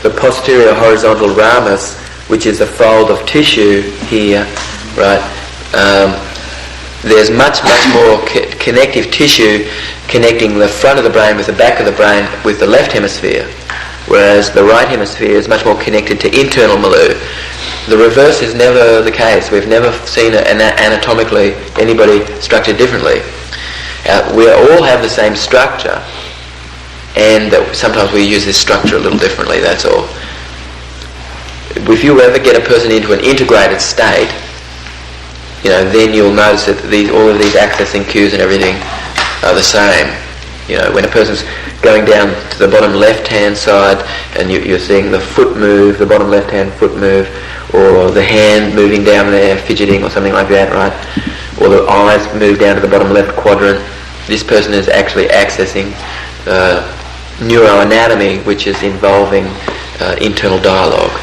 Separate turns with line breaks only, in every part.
the posterior horizontal ramus, which is a fold of tissue here, right? There's much more connective tissue connecting the front of the brain with the back of the brain with the left hemisphere, whereas the right hemisphere is much more connected to internal milieu. The reverse is never the case. We've never seen anatomically anybody structured differently. We all have the same structure, and sometimes we use this structure a little differently, that's all. If you ever get a person into an integrated state, then you'll notice that all of these accessing cues and everything are the same. When a person's going down to the bottom left-hand side and you're seeing the foot move, the bottom left-hand foot move, or the hand moving down there, fidgeting or something like that, right? Or the eyes move down to the bottom left quadrant. This person is actually accessing neuroanatomy, which is involving internal dialogue,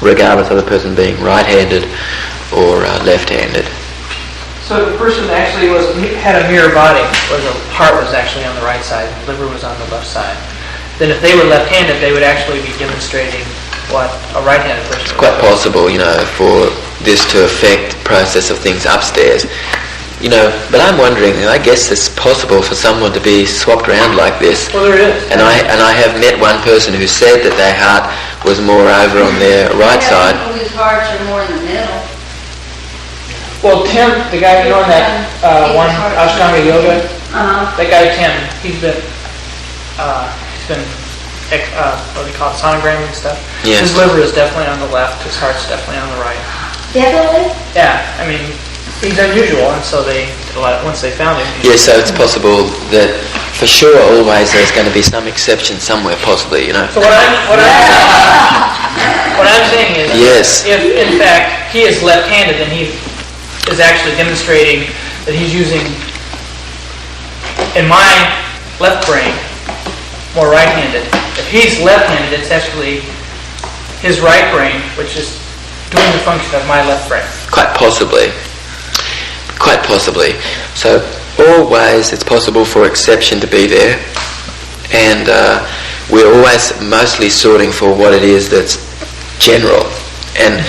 regardless of the person being right-handed or left-handed.
So the person actually had a mirror body, where the heart was actually on the right side, and the liver was on the left side. Then if they were left-handed, they would actually be demonstrating what a right-handed person
It's quite possible, for this to affect the process of things upstairs. But I'm wondering, I guess it's possible for someone to be swapped around like this.
Well, there is.
And I have met one person who said that their heart was more over on their right side.
People whose hearts are more in the middle.
Well, Tim, the guy doing that one Ashtanga yoga, that guy Tim, he's been what do they call it, sonogramming and stuff.
Yes.
His liver is definitely on the left, his heart's definitely on the right.
Definitely?
Yeah, he's unusual, and so they did a lot once they found him.
Yes, so it's possible that for sure always there's going to be some exception somewhere, possibly,
So what I'm saying is,
yes,
if in fact he is left-handed, then he is actually demonstrating that he's using, in my left brain, more right-handed. If he's left-handed, it's actually his right brain, which is doing the function of my left brain.
Quite possibly. So always it's possible for exception to be there, and we're always mostly sorting for what it is that's general and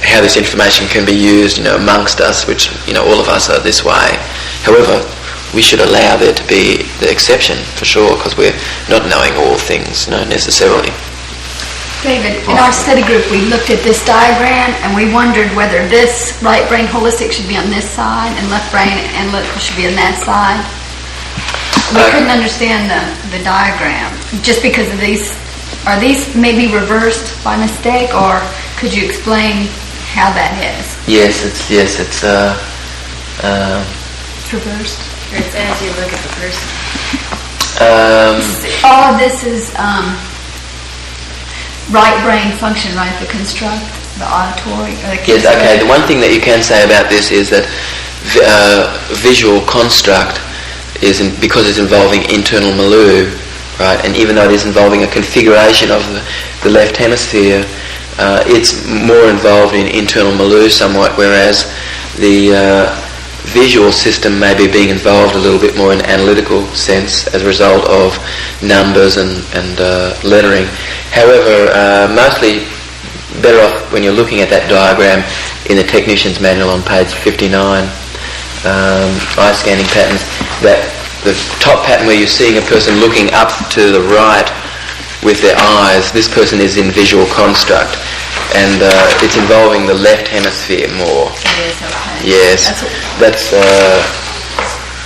how this information can be used, amongst us, which, all of us are this way. However, we should allow there to be the exception, for sure, because we're not knowing all things, necessarily.
David, in our study group, we looked at this diagram and we wondered whether this right brain holistic should be on this side and left brain analytical should be on that side. We couldn't understand the diagram just because of these. Are these maybe reversed by mistake, or could you explain how that is?
Yes, it's
It's reversed.
It's as you look at the person.
All of this is right brain function, right? The construct, the auditory.
yes. Okay. The one thing that you can say about this is that visual construct because it's involving internal milieu, right? And even though it is involving a configuration of the left hemisphere, it's more involved in internal milieu somewhat, whereas the visual system may be being involved a little bit more in analytical sense as a result of numbers and lettering. However, mostly better off when you're looking at that diagram in the technician's manual on page 59, eye scanning patterns, that the top pattern where you're seeing a person looking up to the right with their eyes, this person is in visual construct, and it's involving the left hemisphere more.
It is, okay.
Yes, that's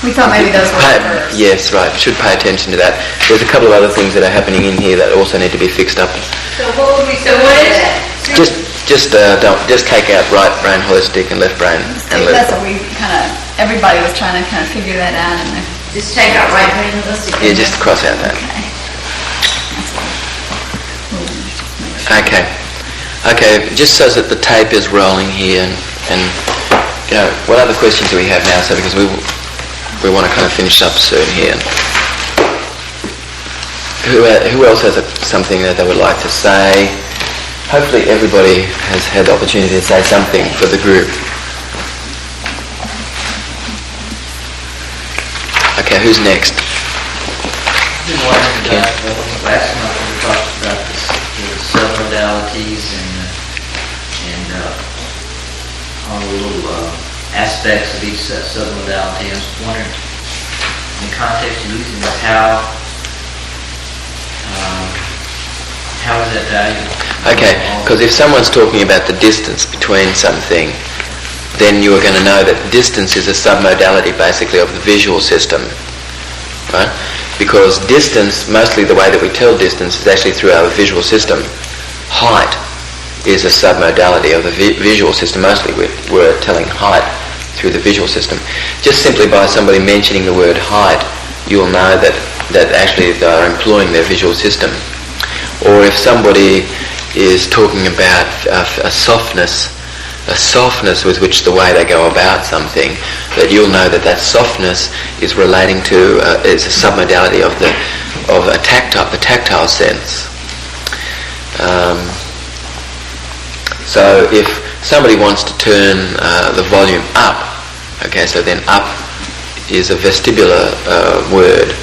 we thought maybe those were reversed.
yes, right. Should pay attention to that. There's a couple of other things that are happening in here that also need to be fixed up.
So what would we? So what is it?
Just take out right brain holistic and left brain analytical.
That's what we everybody was trying to figure that out. And
Just take out right brain holistic.
Yeah, just cross out that. Okay. Just so that the tape is rolling here, and what other questions do we have now? So because we want to finish up soon here. Who else has something that they would like to say? Hopefully everybody has had the opportunity to say something for the group. Okay, who's next?
Last month we talked about subtleties and all the little aspects of each submodality. I was wondering, in the context of using this, how is that valuable?
Okay, because if someone's talking about the distance between something, then you are going to know that distance is a submodality basically of the visual system, right? Because distance, mostly the way that we tell distance is actually through our visual system. Height is a submodality of the visual system. Mostly we're telling height through the visual system. Just simply by somebody mentioning the word height, you'll know that actually they are employing their visual system. Or if somebody is talking about a softness with which the way they go about something, that you'll know that softness is relating to is a submodality of the tactile sense. So if somebody wants to turn the volume up, okay, so then up is a vestibular word,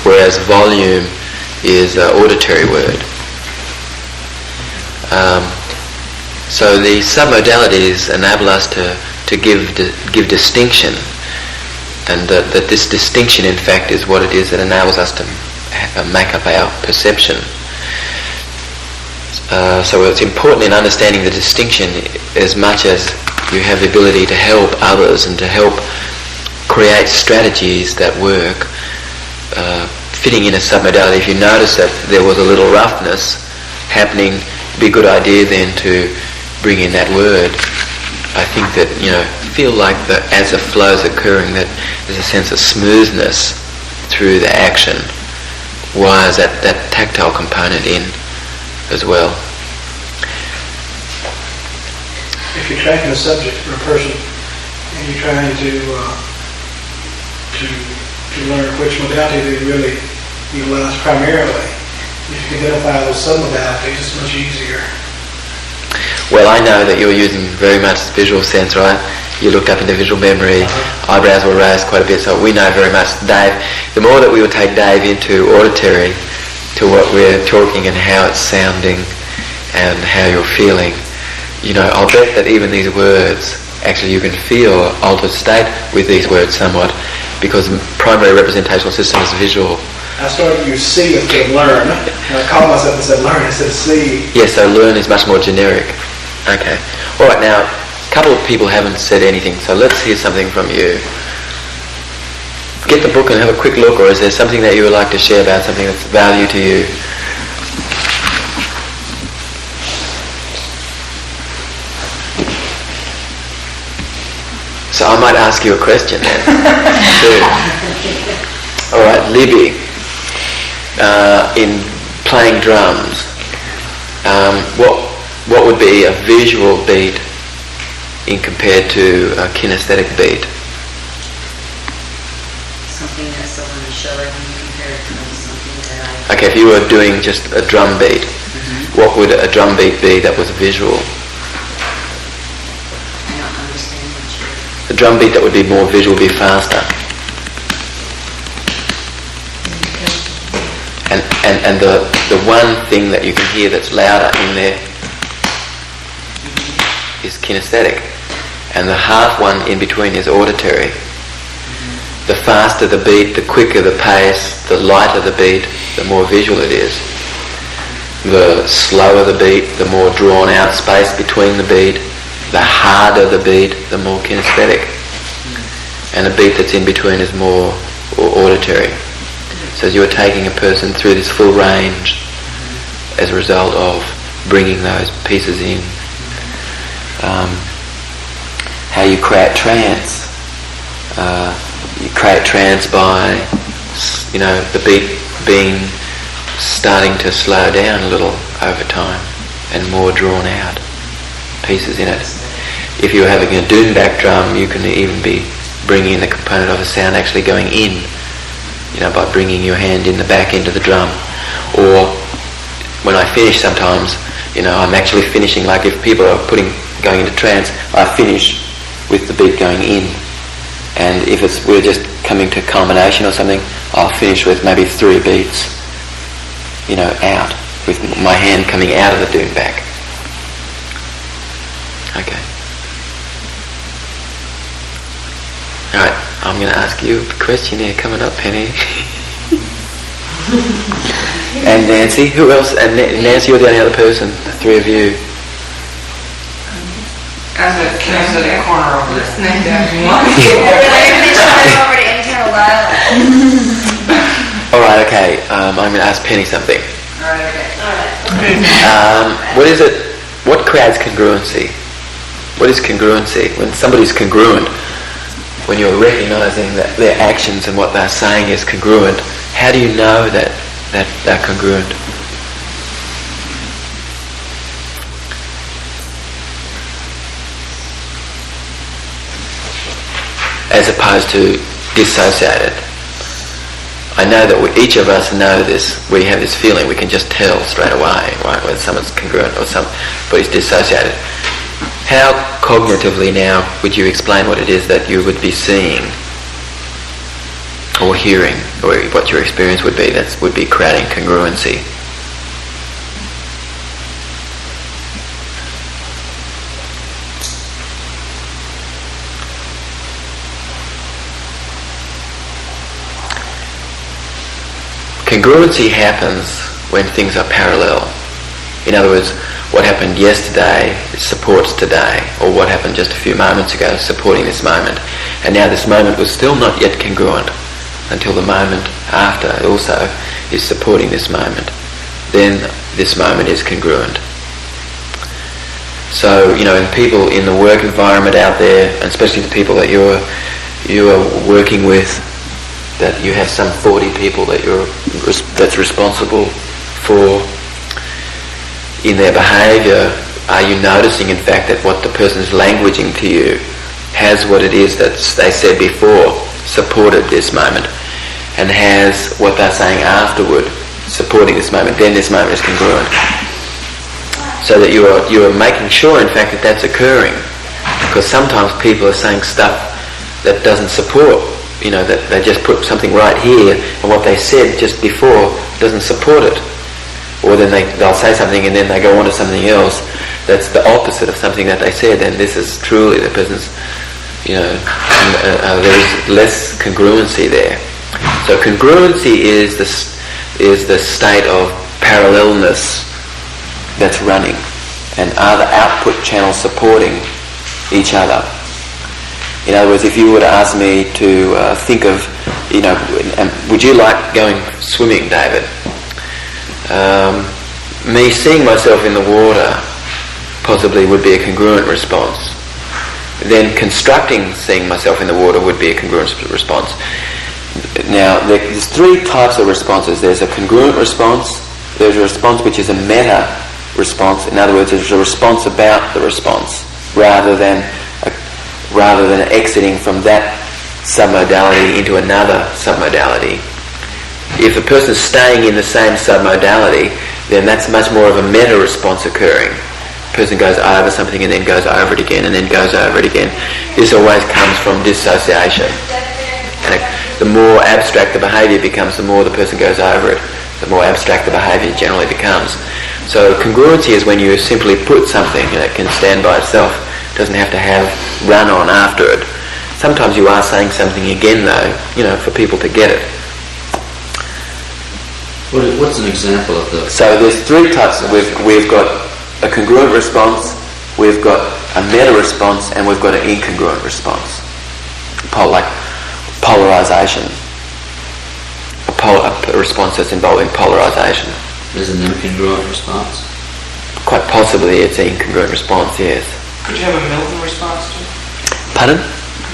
whereas volume is an auditory word. So the submodalities enable us to give distinction, and that this distinction in fact is what it is that enables us to make up our perception. So it's important in understanding the distinction as much as you have the ability to help others and to help create strategies that work fitting in a submodality. If you notice that there was a little roughness happening, it'd be a good idea then to bring in that word. I think that, feel like that as the flow's occurring, that there's a sense of smoothness through the action. Why is that tactile component in as well?
If you're tracking a subject or a person and you're trying to learn which modality they really utilize primarily, if you can identify those submodalities, it's much easier.
Well, I know that you're using very much visual sense, right? You looked up into visual memory, eyebrows were raised quite a bit, so we know very much. Dave, the more that we will take Dave into auditory, to what we're talking and how it's sounding and how you're feeling, I'll bet that even these words, actually you can feel altered state with these words somewhat, because the primary representational system is visual.
I started to use see instead of learn. And I called myself and said learn instead of see.
Yeah, so learn is much more generic. Okay. All right, now, a couple of people haven't said anything, so let's hear something from you. Get the book and have a quick look, or is there something that you would like to share about, something that's of value to you? So I might ask you a question then. Too. All right, Libby, in playing drums, what would be a visual beat in compared to a kinesthetic beat?
Something that someone is showing compared to something that
Okay, if you were doing just a drum beat, what would a drum beat be that was visual?
I don't understand what you're...
A drum beat that would be more visual would be faster. And the one thing that you can hear that's louder in there is kinesthetic, and the half one in between is auditory. The faster the beat, the quicker the pace, the lighter the beat, the more visual it is. The slower the beat, the more drawn out space between the beat, the harder the beat, the more kinesthetic. And a beat that's in between is more auditory. So you are taking a person through this full range as a result of bringing those pieces in. How you create trance. You create trance by, the beat starting to slow down a little over time and more drawn out pieces in it. If you're having a doonback drum, you can even be bringing in the component of the sound actually going in, by bringing your hand in the back end of the drum. Or when I finish sometimes, I'm actually finishing, like if people are going into trance, I finish with the beat going in. And if we're just coming to culmination or something, I'll finish with maybe 3 beats, out, with my hand coming out of the doonback. Okay. Alright, I'm going to ask you a question here coming up, Penny. And Nancy, who else? And Nancy, you're the only other person, the three of you.
Can I sit in the corner over there?
over to internal dialogue.
Alright, okay, I'm going to ask Penny something.
Alright, okay.
What is it? What creates congruency? What is congruency? When somebody's congruent, when you're recognizing that their actions and what they're saying is congruent, how do you know that they're congruent? As opposed to dissociated. I know that each of us know this. We have this feeling. We can just tell straight away, right, whether someone's congruent or somebody's dissociated. How cognitively now would you explain what it is that you would be seeing or hearing, or what your experience would be that would be creating congruency? Congruency happens when things are parallel. In other words, what happened yesterday supports today, or what happened just a few moments ago supporting this moment. And now this moment was still not yet congruent until the moment after also is supporting this moment. Then this moment is congruent. So, in people in the work environment out there, and especially the people that you are working with, that you have some 40 people that's responsible for in their behaviour. Are you noticing, in fact, that what the person is languaging to you has what it is that they said before supported this moment, and has what they're saying afterward supporting this moment? Then this moment is congruent. So that you are making sure, in fact, that that's occurring, because sometimes people are saying stuff that doesn't support. That they just put something right here, and what they said just before doesn't support it. Or then they'll say something and then they go on to something else that's the opposite of something that they said, and this is truly the person's, there's less congruency there. So congruency is the state of parallelness that's running, and are the output channels supporting each other. In other words, if you were to ask me to think of, would you like going swimming, David? Me seeing myself in the water possibly would be a congruent response. Then constructing seeing myself in the water would be a congruent response. Now, there's three types of responses. There's a congruent response, there's a response which is a meta response. In other words, there's a response about the response, rather than exiting from that submodality into another submodality. If a person is staying in the same submodality, then that's much more of a meta response occurring. A person goes over something and then goes over it again and then goes over it again. This always comes from dissociation. And the more abstract the behaviour becomes, the more the person goes over it, the more abstract the behaviour generally becomes. So congruency is when you simply put something that can stand by itself. Doesn't have to have run on after it. Sometimes you are saying something again though, for people to get it.
What's an example of the...
So there's three types. We've got a congruent response, we've got a meta response, and we've got an incongruent response. Like polarization. A response that's involving polarization.
Is an incongruent response?
Quite possibly it's an incongruent response, yes.
Could you have a Milton response too?
Pardon?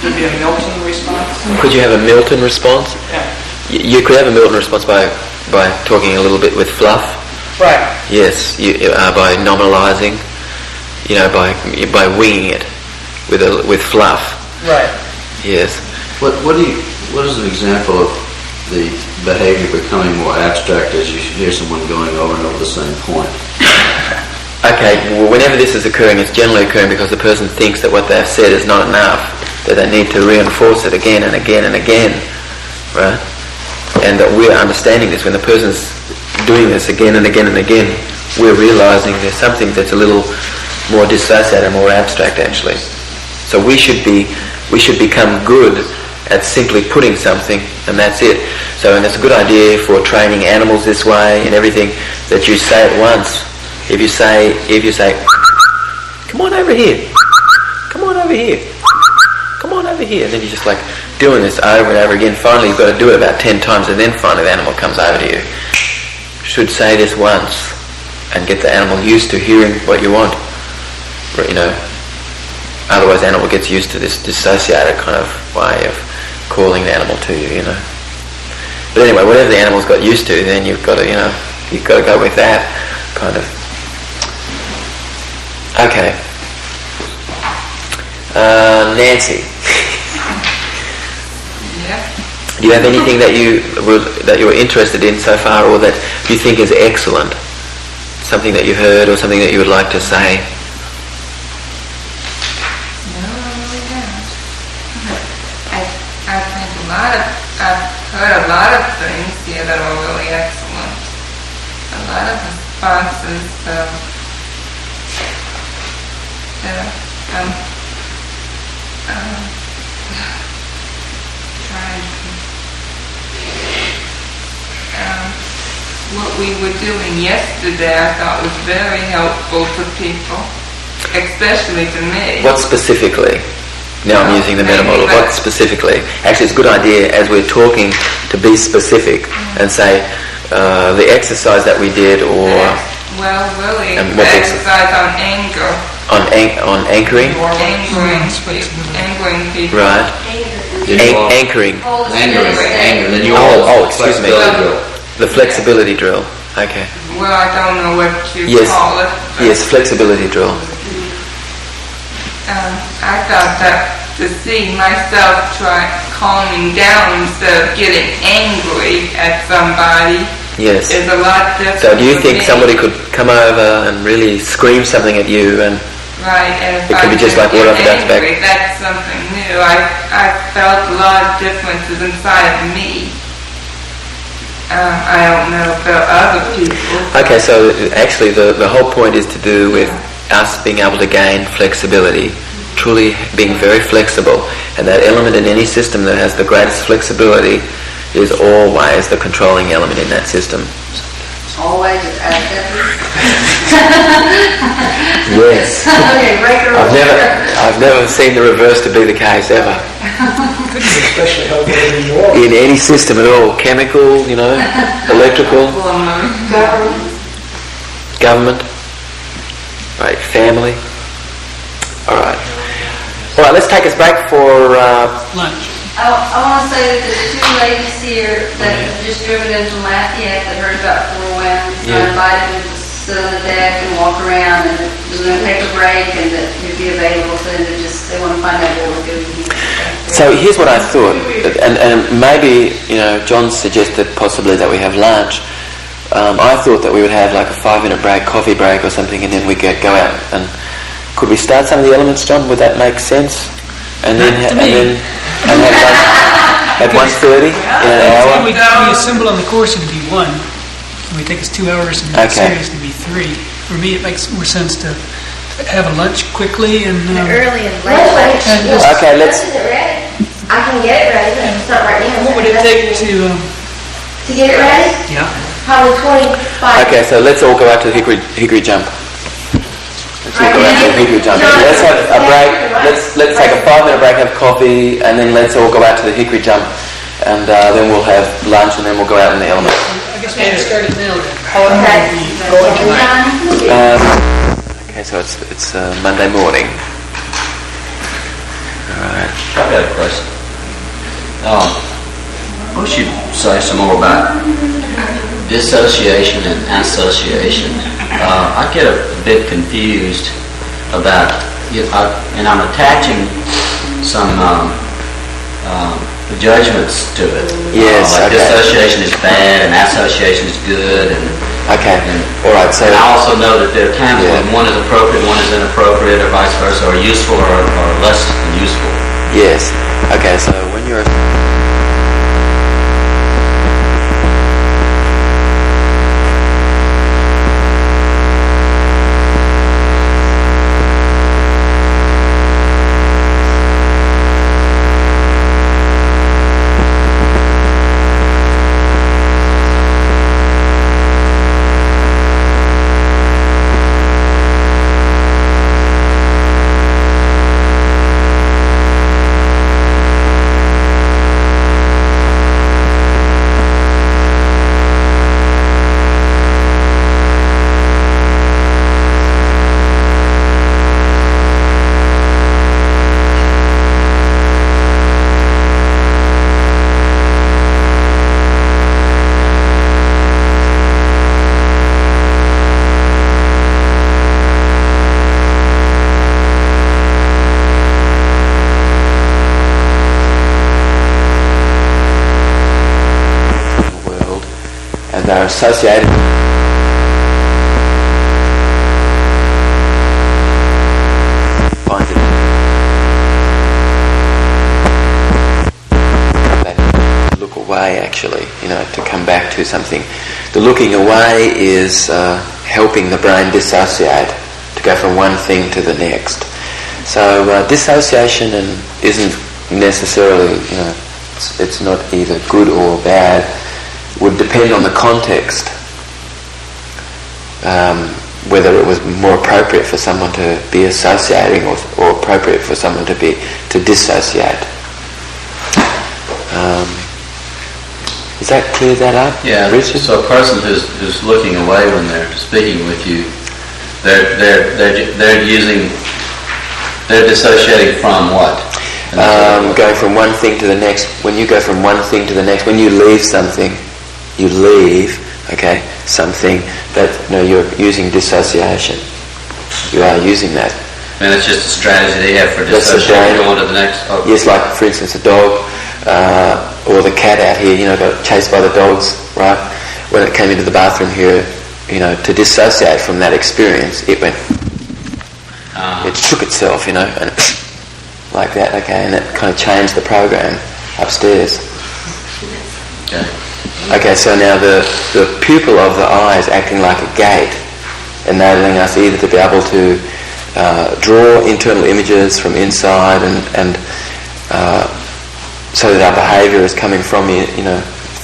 Could there be a Milton response?
Could you have a Milton response?
Yeah.
You could have a Milton response by talking a little bit with fluff.
Right.
Yes, by nominalizing, by winging it with fluff.
Right.
Yes.
What is an example of the behavior becoming more abstract as you hear someone going over and over the same point?
Okay, well, whenever this is occurring, it's generally occurring because the person thinks that what they've said is not enough, that they need to reinforce it again and again and again, right? And that we're understanding this. When the person's doing this again and again and again, we're realizing there's something that's a little more dissociated, more abstract actually. So we should become good at simply putting something, and that's it. So, and it's a good idea for training animals this way and everything, that you say it once. If you say, come on over here, come on over here, come on over here, and then you're just like doing this over and over again. Finally, you've got to do it about 10 times, and then finally the animal comes over to you. You should say this once and get the animal used to hearing what you want. You know, otherwise the animal gets used to this dissociated kind of way of calling the animal to you, you know. But anyway, whatever the animal's got used to, then you've got to, you know, you've got to go with that kind of. Okay. Nancy.
Yeah.
Do you have anything that you're interested in so far, or that you think is excellent? Something that you heard, or something that you would like to say?
No, I really don't. I think I've heard a lot of things here that are really excellent. A lot of responses that trying to what we were doing yesterday, I thought was very helpful to people, especially to me.
What specifically? Now I'm using the meta model. What specifically? Actually, it's a good idea as we're talking to be specific and say the exercise that we did, or
well, really,
and
the
what
exercise on anger,
on anchoring.
angering people.
Right. Anchoring.
Anger. Then you
Excuse me.
flexibility drill.
The flexibility drill. Okay.
Well, I don't know what you
Yes.
call it. But,
Yes, flexibility drill.
I thought that to see myself try calming down instead of getting angry at somebody
Yes.
is a lot different.
So do you
for
think
me.
somebody could come over and really scream something at you, and
Right, and if
It could be just like
get
water off a duck's back.
angry, that's something new. I felt a lot of differences inside of me. I don't know about other people.
okay, so actually the whole point is to do with us being able to gain flexibility, truly being very flexible, and that element in any system that has the greatest flexibility is always the controlling element in that system.
Always at that.
Yes.
Okay, regular.
I've never seen the reverse to be the case ever.
Especially helpful in New York.
In any system at all, chemical, you know, electrical, government, right, family. All right. All right, let's take us break for
Lunch.
I want to say that there's two ladies here that have just driven into Lafayette that heard about Four Winds. So I invited them to sit on the deck and walk around, and we're going to take a break, and that you'd be available for them to they want to find out what we're doing here.
So here's what I thought, and maybe, you know, John suggested possibly that we have lunch. I thought that we would have like a 5-minute break, coffee break or something, and then we could go out and could we start some of the elements, John? Would that make sense? And then have lunch at 1:30 in an hour.
We assemble on the course it'd be 1. It would take us 2 hours, and the series to be 3. For me, it makes more sense to have a lunch quickly and
Early and late.
and just,
Okay, let's.
Is it ready? I can get it ready, but it's not right now.
what would it take to?
To get it ready?
Yeah.
Probably 25.
Okay, so let's all go out to the hickory jump. Let's all go out to the hickory jump. Let's have a break. Let's take a 5-minute break, have coffee, and then let's all go out to the hickory jump, and then we'll have lunch, and then we'll go out in the elements.
I guess we can start it now then.
Okay, so it's Monday morning. All right.
I've got a question. I wish you'd say some more about dissociation and association. I get a bit confused about, and I'm attaching some judgments to it.
Yes,
like
okay.
dissociation is bad and association is good, and
Okay. All right. So.
and I also know that there are times when one is appropriate, one is inappropriate, or vice versa, or useful or less useful.
Yes. Okay. So when you're are associated finds it look away, actually, to come back to something. The looking away is helping the brain dissociate, to go from one thing to the next. So dissociation isn't necessarily, it's not either good or bad. Would depend on the context, whether it was more appropriate for someone to be associating or appropriate for someone to dissociate. Does that clear that up?
Yeah.
Richard?
So a person who's looking away when they're speaking with you, they're dissociating from what?
Going from one thing to the next. When you go from one thing to the next, when you leave something, something that you're using dissociation. You are using that.
And it's just a strategy they have for dissociating, going to the next. Oh.
Yes, like for instance, a dog or the cat out here. Got chased by the dogs, right? When it came into the bathroom here, to dissociate from that experience, it went. It shook itself, and like that, and it kind of changed the program upstairs. Okay, so now the pupil of the eye is acting like a gate, enabling us either to be able to draw internal images from inside and so that our behaviour is coming from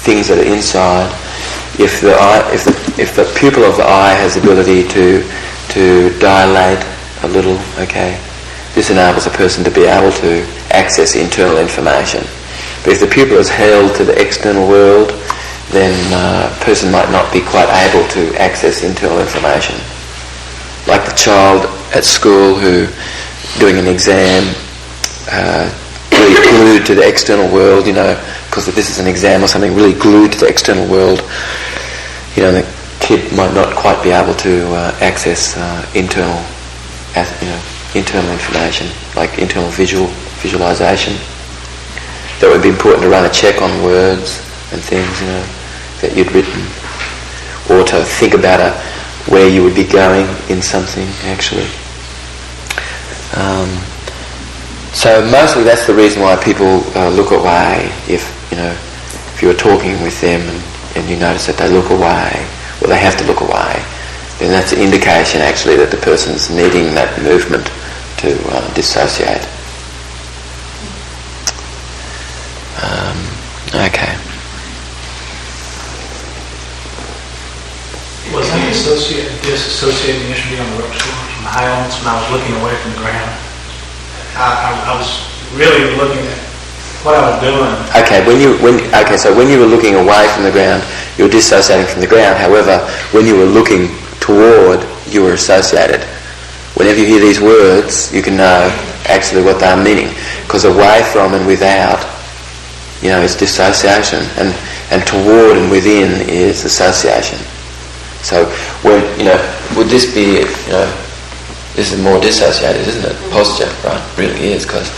things that are inside. If the pupil of the eye has the ability to dilate a little, this enables a person to be able to access internal information. But if the pupil is held to the external world, then a person might not be quite able to access internal information. Like the child at school who, doing an exam, really glued to the external world, because if this is an exam or something, really glued to the external world, the kid might not quite be able to access internal information, like internal visualization. That would be important to run a check on words and things, that you'd written, or to think about where you would be going in something, actually. So mostly that's the reason why people look away. If you were talking with them and you notice that they look away, or they have to look away, then that's an indication actually that the person's needing that movement to dissociate. Okay.
Was I disassociating initially on the rope swing from the high elements when I was looking away from the ground? I was really looking at what I was doing.
Okay, so when you were looking away from the ground, you were dissociating from the ground. However, when you were looking toward, you were associated. Whenever you hear these words, you can know actually what they're meaning. Because away from and without, is dissociation, and toward and within is association. So when would this be this is more dissociated, isn't it? Posture, right? Really is, because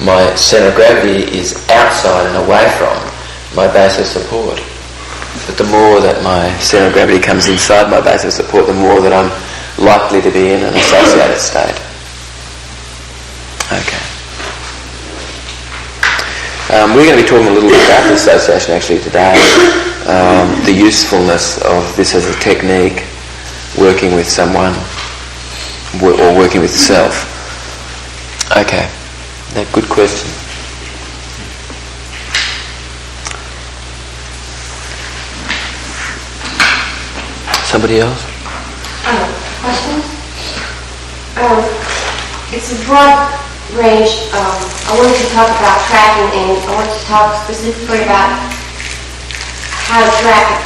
my centre of gravity is outside and away from my base of support. But the more that my centre of gravity comes inside my base of support, the more that I'm likely to be in an associated state. Okay. We're going to be talking a little bit about dissociation actually today. The usefulness of this as a technique, working with someone or working with self. Okay, good question. Somebody else?
Questions? It's a broad range. I wanted to talk about tracking, and I wanted to talk specifically about how to track.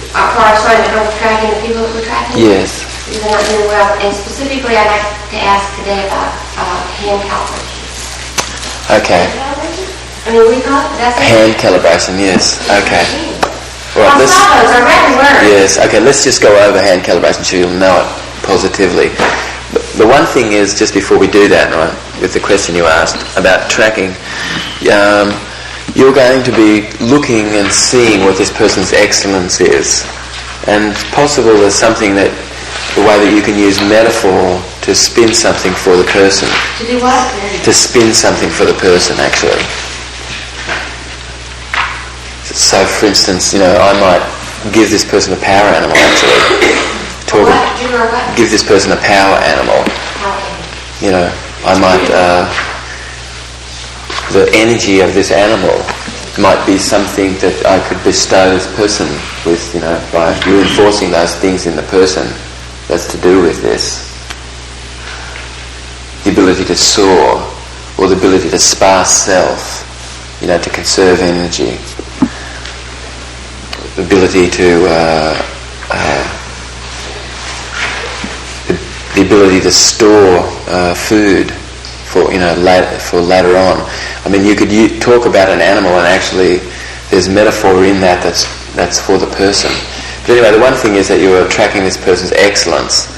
Before I started on tracking the people that were tracking.
Yes.
They're not doing well. And specifically, I'd like to ask today about hand calibration.
Okay. Hand calibration, yes. Okay. Right, yes, okay, let's just go over hand calibration so you'll know it positively. The one thing is, just before we do that, right, with the question you asked about tracking, you're going to be looking and seeing what this person's excellence is. And it's possible there's something that, the way that you can use metaphor to spin something for the person.
To do what?
To spin something for the person, actually. So, for instance, I might give this person a power animal, actually. Give this person a power animal. I might, the energy of this animal might be something that I could bestow this person with, by reinforcing those things in the person that's to do with this. The ability to soar, or the ability to sparse self, to conserve energy. The ability to, the ability to store food for later on. I mean, you could talk about an animal, and actually there's metaphor in that's for the person. But anyway, the one thing is that you're tracking this person's excellence,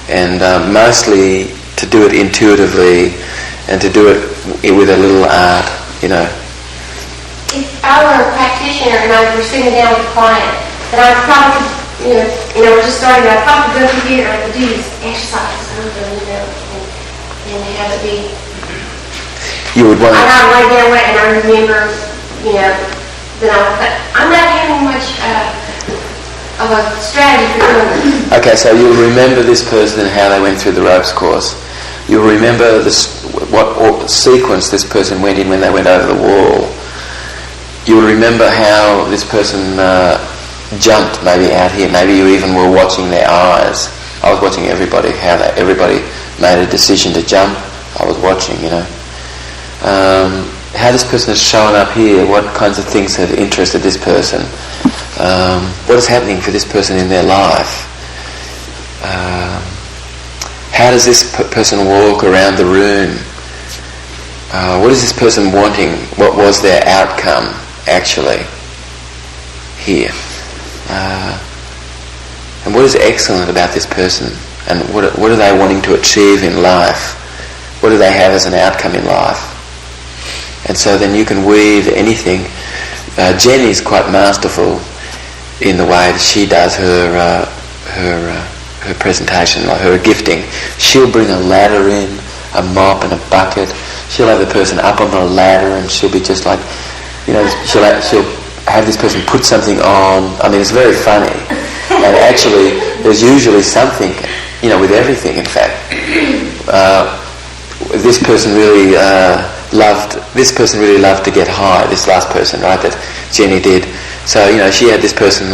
and mostly to do it intuitively and to do it with a little art,
If I were a practitioner and I were sitting down with a client, then I'd probably, we're just starting, I'd probably go through here and I would do these exercises over, and have it be.
You would want to.
I'd lay down and I remember, that I'm not having much of a strategy for doing this.
Okay, so you'll remember this person and how they went through the ropes course. You'll remember what sequence this person went in when they went over the wall. You'll remember how this person jumped maybe out here. Maybe you even were watching their eyes. I was watching everybody, how everybody made a decision to jump. I was watching, how this person has shown up here, what kinds of things have interested this person, what is happening for this person in their life. How does this person walk around the room? What is this person wanting? What was their outcome actually here? And what is excellent about this person? And what are they wanting to achieve in life? What do they have as an outcome in life? And so then you can weave anything. Jenny's quite masterful in the way that she does her presentation, like her gifting. She'll bring a ladder in, a mop and a bucket. She'll have the person up on the ladder, and she'll be just like, she'll have this person put something on. I mean, it's very funny. And actually, there's usually something, with everything, in fact. This person really loved to get high, this last person, right, that Jenny did. So, she had this person,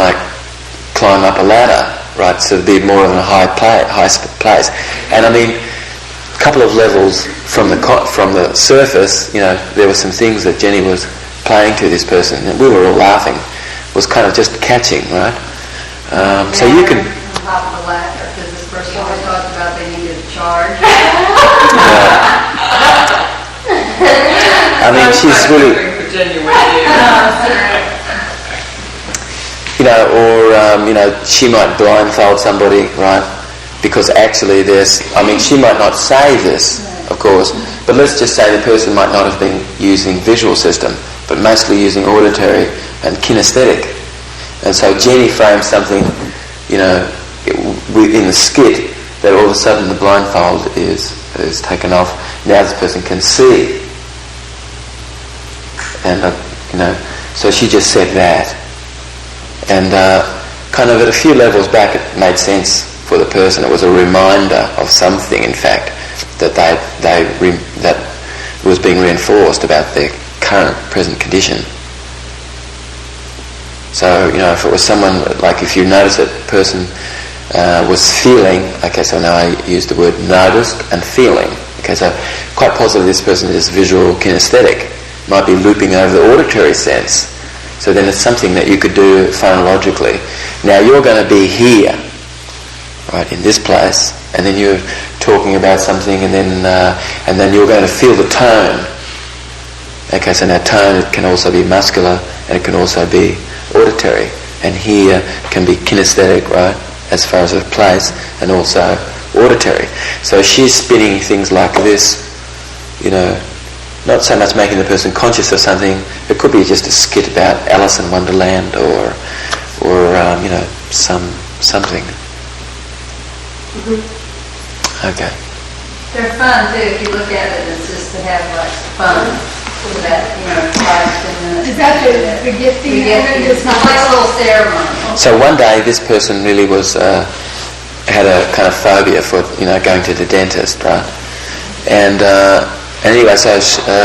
climb up a ladder, right, so to be more of a high place. And I mean, a couple of levels from the surface, there were some things that Jenny was playing to this person, and we were all laughing. It was kind of just catching, right? So you can...
On top of the ladder, because this person always talked about they needed a charge.
I mean, she's really... she might blindfold somebody, right? Because actually she might not say this, of course, but let's just say the person might not have been using visual system, but mostly using auditory and kinesthetic. And so Jenny frames something, in the skit, that all of a sudden the blindfold is taken off. Now this person can see. And, so she just said that. And kind of at a few levels back it made sense for the person. It was a reminder of something, in fact, that that was being reinforced about their current, present condition. So, if it was someone, like if you notice that person was feeling, okay, so now I use the word noticed and feeling. Okay, so quite possibly this person is visual kinesthetic, might be looping over the auditory sense. So then it's something that you could do phonologically. Now you're going to be here, right, in this place, and then you're talking about something, and then you're going to feel the tone. Okay, so now tone, it can also be muscular, and it can also be auditory, and here can be kinesthetic, right, as far as a place, and also auditory. So she's spinning things like this, not so much making the person conscious of something. It could be just a skit about Alice in Wonderland, or something. Okay.
They're fun too, if you look at it, it's just to have like fun with that, 5 to 10 minutes.
Is that the gifting?
It's not like a little ceremony.
So one day this person really was had a kind of phobia for going to the dentist, right? And anyway, so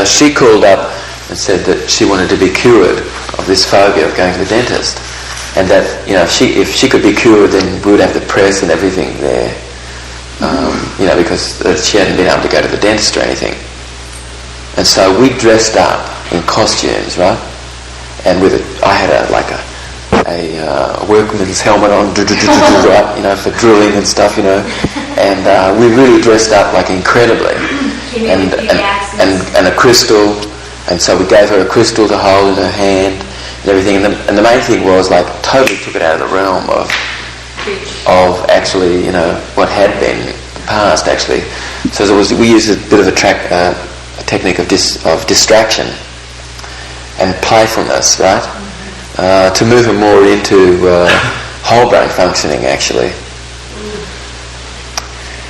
she called up and said that she wanted to be cured of this phobia of going to the dentist, and that if she could be cured, then we would have the press and everything there, because she hadn't been able to go to the dentist or anything. And so we dressed up in costumes, right? And I had a workman's helmet on, right, for drilling and stuff, and we really dressed up like incredibly, and a crystal, and so we gave her a crystal to hold in her hand and everything, and the main thing was totally took it out of the realm of actually what had been past actually. So we used a bit of a technique of distraction and playfulness, right? To move them more into whole brain functioning, actually.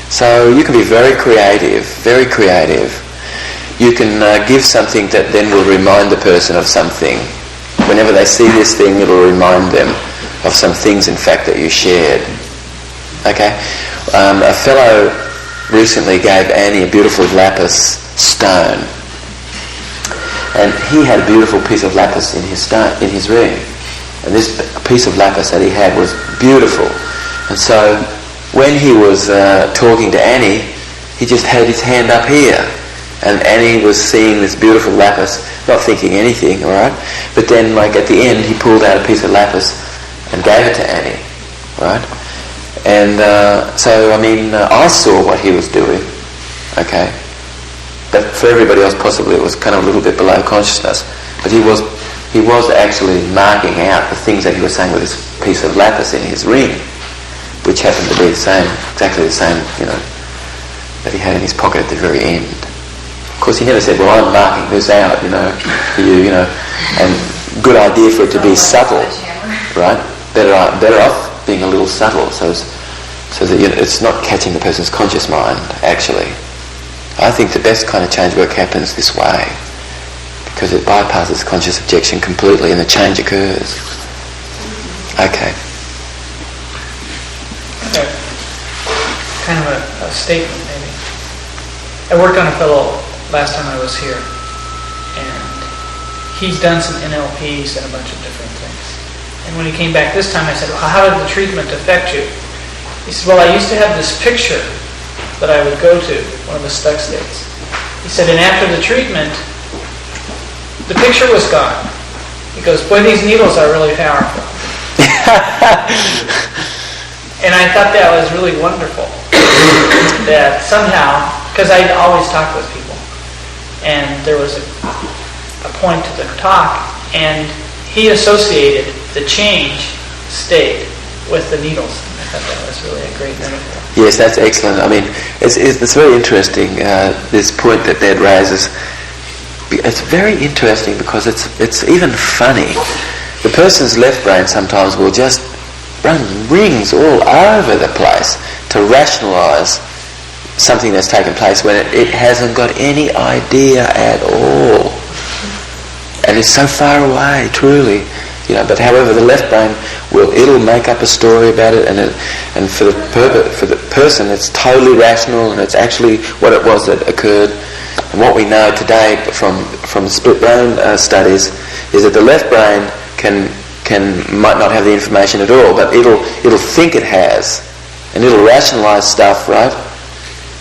So you can be very creative, very creative. You can give something that then will remind the person of something. Whenever they see this thing, it will remind them of some things, in fact, that you shared. Okay? A fellow recently gave Annie a beautiful lapis stone. And he had a beautiful piece of lapis in his ring. And this piece of lapis that he had was beautiful. And so when he was talking to Annie, he just had his hand up here. And Annie was seeing this beautiful lapis, not thinking anything, all right? But then, at the end, he pulled out a piece of lapis and gave it to Annie, right? And I saw what he was doing, okay? But for everybody else, possibly it was kind of a little bit below consciousness. But he was actually marking out the things that he was saying with this piece of lapis in his ring, which happened to be exactly the same, that he had in his pocket at the very end. Of course, he never said, "Well, I'm marking this out, for you, And good idea for it to be subtle, right? Better off being a little subtle, so that it's not catching the person's conscious mind, actually. I think the best kind of change work happens this way, because it bypasses conscious objection completely and the change occurs. Okay.
Kind of a statement, maybe. I worked on a fellow last time I was here, and he's done some NLPs and a bunch of different things. And when he came back this time, I said, "Well, how did the treatment affect you?" He said, "Well, I used to have this picture that I would go to, one of the stuck states." He said, "And after the treatment, the picture was gone." He goes, "Boy, these needles are really powerful." And I thought that was really wonderful. That somehow, because I always talk with people, and there was a point to the talk, and he associated the change state with the needles. I thought that was really a great metaphor.
Yes, that's excellent. I mean, it's very interesting, this point that Dad raises. It's very interesting because it's even funny. The person's left brain sometimes will just run rings all over the place to rationalise something that's taken place when it hasn't got any idea at all. And it's so far away, truly. But however, the left brain it'll make up a story about it, and for the person, it's totally rational, and it's actually what it was that occurred. And what we know today from split brain studies is that the left brain might not have the information at all, but it'll think it has, and it'll rationalise stuff, right?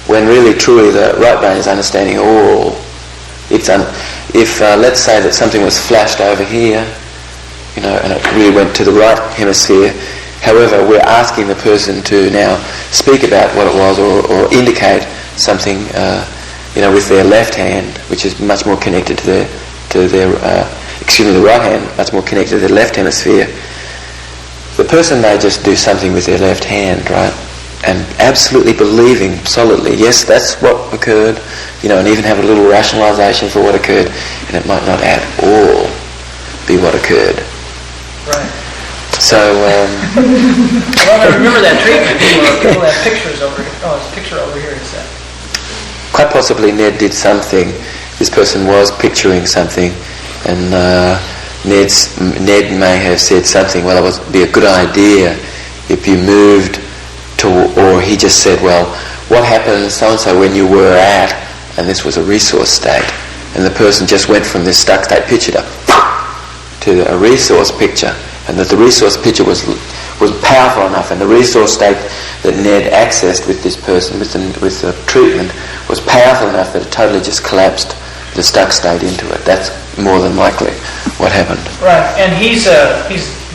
When really, truly, the right brain is understanding all. If let's say that something was flashed over here, and it really went to the right hemisphere. However, we're asking the person to now speak about what it was, or indicate something, with their left hand, which is much more connected to their the right hand, much more connected to their left hemisphere. The person may just do something with their left hand, right? And absolutely believing solidly, yes, that's what occurred, and even have a little rationalisation for what occurred, and it might not at all be what occurred.
Right.
So,
Well, I remember that treatment. People have pictures over here. Oh, it's a picture over here, is that?
quite possibly Ned did something. This person was picturing something, and Ned may have said something, well, it would be a good idea if you moved to, or he just said, well, what happened so-and-so when you were at, and this was a resource state, and the person just went from this stuck state picture to a resource picture, and that the resource picture was powerful enough, and the resource state that Ned accessed with this person, with the treatment, was powerful enough that it totally just collapsed the stuck state into it. That's more than likely what happened.
Right, and he's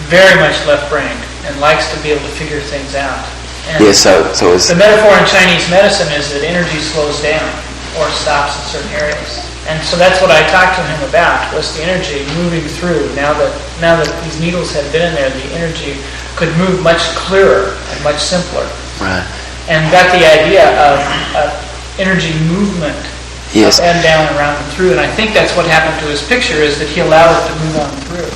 very much left-brained and likes to be able to figure things out. And
Yeah, so it's,
the metaphor in Chinese medicine is that energy slows down or stops in certain areas. And so that's what I talked to him about, was the energy moving through. Now that these needles had been in there, the energy could move much clearer and much simpler.
right.
And got the idea of energy movement
Yes.
up and down and around and through. And I think that's what happened to his picture, is that he allowed it to move on through.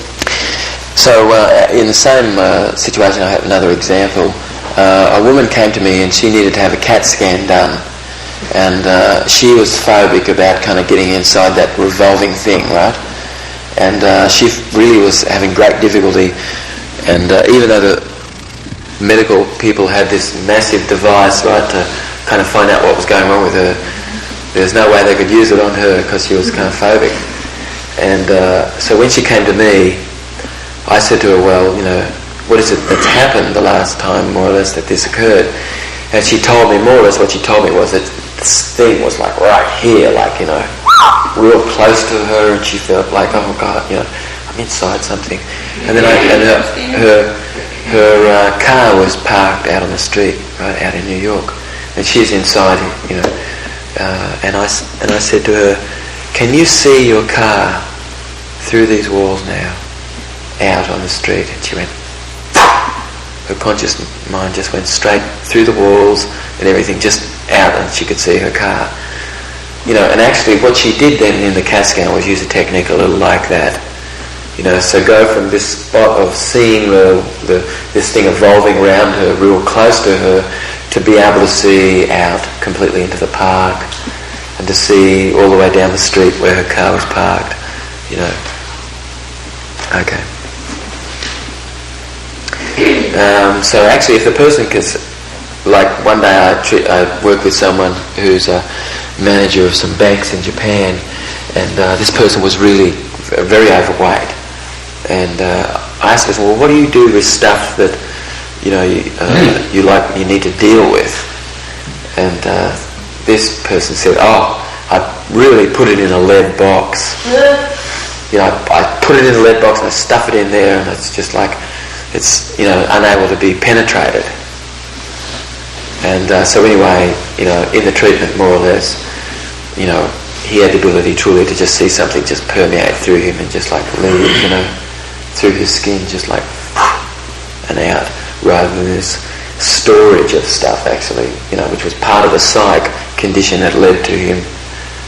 So in the same situation, I have another example. A woman came to me and she needed to have a CAT scan done, and she was phobic about kind of getting inside that revolving thing, right? And she really was having great difficulty, and even though the medical people had this massive device, right, to kind of find out what was going on with her, there's no way they could use it on her because she was kind of phobic. And so when she came to me, I said to her, well, you know, what is it that's happened the last time, more or less, that this occurred? And she told me, more or less what she told me was that this thing was like right here, like, you know, real close to her, and she felt like, oh God, you know, I'm inside something. And then her car was parked out on the street, right out in New York, and she's inside, you know, and I said to her, can you see your car through these walls now, out on the street? And she went, her conscious mind just went straight through the walls and everything, just out, and she could see her car. You know, and actually what she did then in the CAT scan was use a technique a little like that. You know, so go from this spot of seeing this thing evolving around her, real close to her, to be able to see out completely into the park, and to see all the way down the street where her car was parked. You know. Okay. So actually, if the person can, like one day I worked with someone who's a manager of some banks in Japan, and this person was really very overweight, and I asked her, well, what do you do with stuff that you know you need to deal with? And this person said, oh, I really put it in a lead box. You know, I put it in a lead box and I stuff it in there, and it's just like, it's, you know, unable to be penetrated. And so anyway, you know, in the treatment, more or less, you know, he had the ability truly to just see something just permeate through him and just like leave, you know, through his skin, just like and out, rather than this storage of stuff actually, you know, which was part of the psych condition that led to him,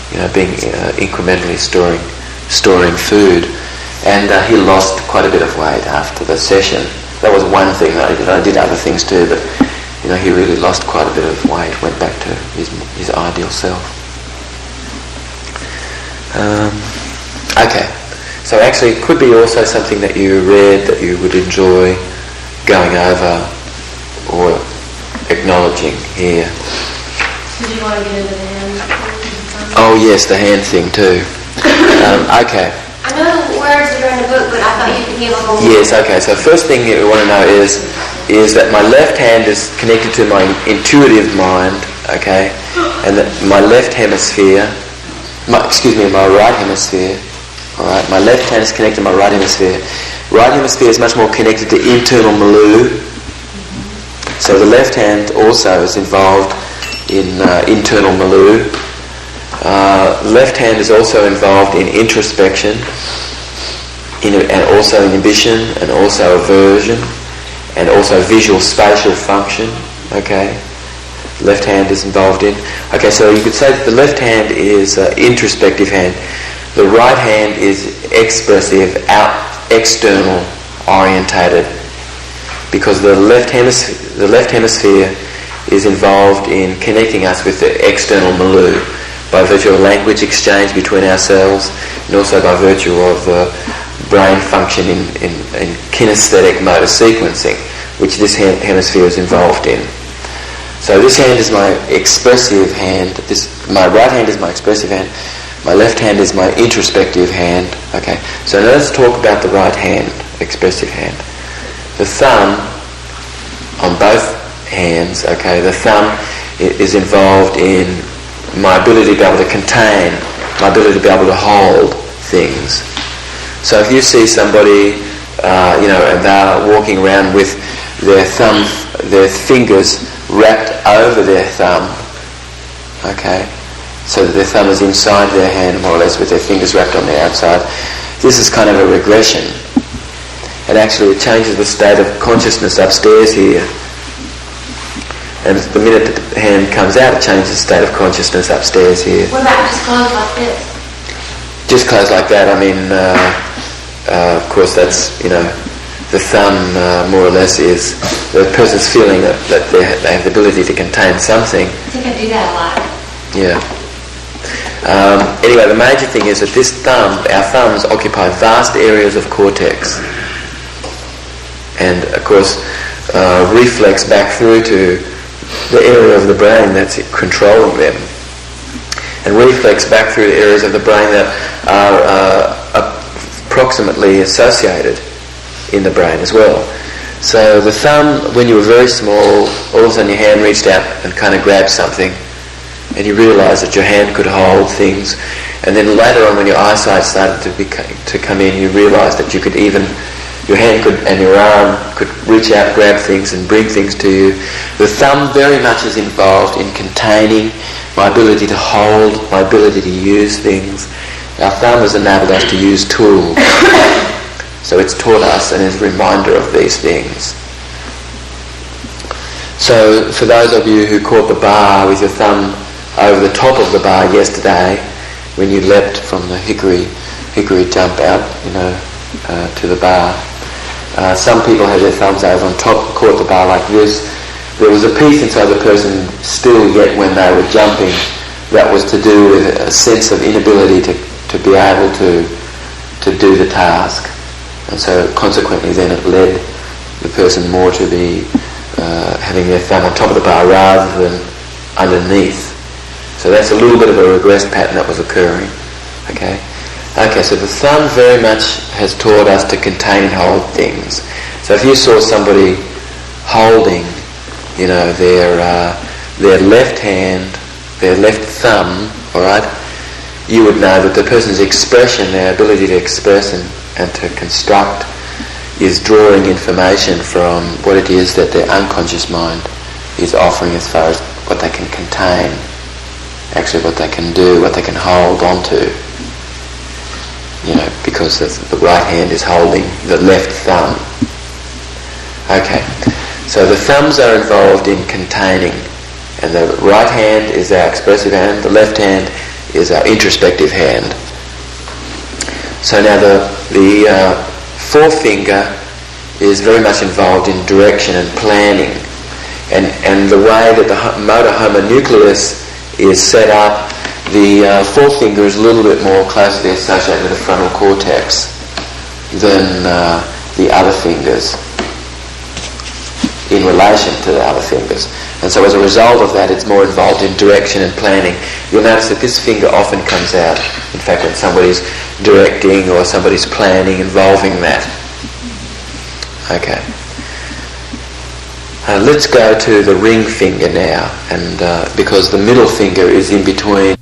you know, being incrementally storing food. And he lost quite a bit of weight after the session. That was one thing that I did. I did other things too, but you know, he really lost quite a bit of weight, went back to his ideal self. Okay, so actually it could be also something that you read that you would enjoy going over or acknowledging here.
Did you want to get into the hand?
Oh yes, the hand thing too. Okay.
I know the words that are in the book, but I thought you could give a little.
Yes, okay. So first thing you want to know is that my left hand is connected to my intuitive mind, okay, and that my left hemisphere, my right hemisphere, all right, my left hand is connected to my right hemisphere. Right hemisphere is much more connected to internal milieu. So the left hand also is involved in internal milieu. Left hand is also involved in introspection, and also inhibition, and also aversion, and also visual spatial function. Okay, left hand is involved in. Okay, so you could say that the left hand is introspective hand. The right hand is expressive, external orientated because the left hemisphere is involved in connecting us with the external milieu by virtue of language exchange between ourselves, and also by virtue of the brain function in kinesthetic motor sequencing, which this hemisphere is involved in. So this hand is my expressive hand. My right hand is my expressive hand. My left hand is my introspective hand. Okay. So now let's talk about the right hand, expressive hand. The thumb on both hands. Okay. The thumb is involved in my ability to be able to contain, my ability to be able to hold things. So if you see somebody, and they're walking around with their fingers wrapped over their thumb, okay, so that their thumb is inside their hand more or less with their fingers wrapped on the outside, this is kind of a regression. And actually it changes the state of consciousness upstairs here. And the minute that the hand comes out, it changes the state of consciousness upstairs here.
What about just closed like this?
Just closed like that, I mean, of course that's, the thumb more or less is the person's feeling that they have the ability to contain something.
I think I do that a lot.
Yeah. Anyway, the major thing is that our thumbs occupy vast areas of cortex, and of course reflex back through to the area of the brain that's controlling them, and reflex back through the areas of the brain that are approximately associated in the brain as well. So the thumb, when you were very small, all of a sudden your hand reached out and kind of grabbed something, and you realised that your hand could hold things. And then later on, when your eyesight started to come in, you realised that your hand could and your arm could reach out, grab things, and bring things to you. The thumb very much is involved in containing my ability to hold, my ability to use things. Our thumb has enabled us to use tools. So it's taught us and is a reminder of these things. So for those of you who caught the bar with your thumb over the top of the bar yesterday, when you leapt from the hickory jump out, to the bar, some people had their thumbs over on top, caught the bar like this. There was a piece inside the person still yet when they were jumping that was to do with a sense of inability to be able to do the task. And so consequently then it led the person more to be having their thumb on top of the bar rather than underneath. So that's a little bit of a regressed pattern that was occurring. Okay, so the thumb very much has taught us to contain and hold things. So if you saw somebody holding, their left hand, their left thumb, all right, you would know that the person's expression, their ability to express and to construct, is drawing information from what it is that their unconscious mind is offering as far as what they can contain, actually what they can do, what they can hold onto. Because the right hand is holding the left thumb. Okay, so the thumbs are involved in containing, and the right hand is our expressive hand, the left hand is our introspective hand. So now the forefinger is very much involved in direction and planning, and the way that the motor homonucleus is set up, the forefinger is a little bit more closely associated with the frontal cortex than the other fingers in relation to the other fingers. And so as a result of that, it's more involved in direction and planning. You'll notice that this finger often comes out, in fact, when somebody's directing or somebody's planning involving that. Okay. Let's go to the ring finger now, and because the middle finger is in between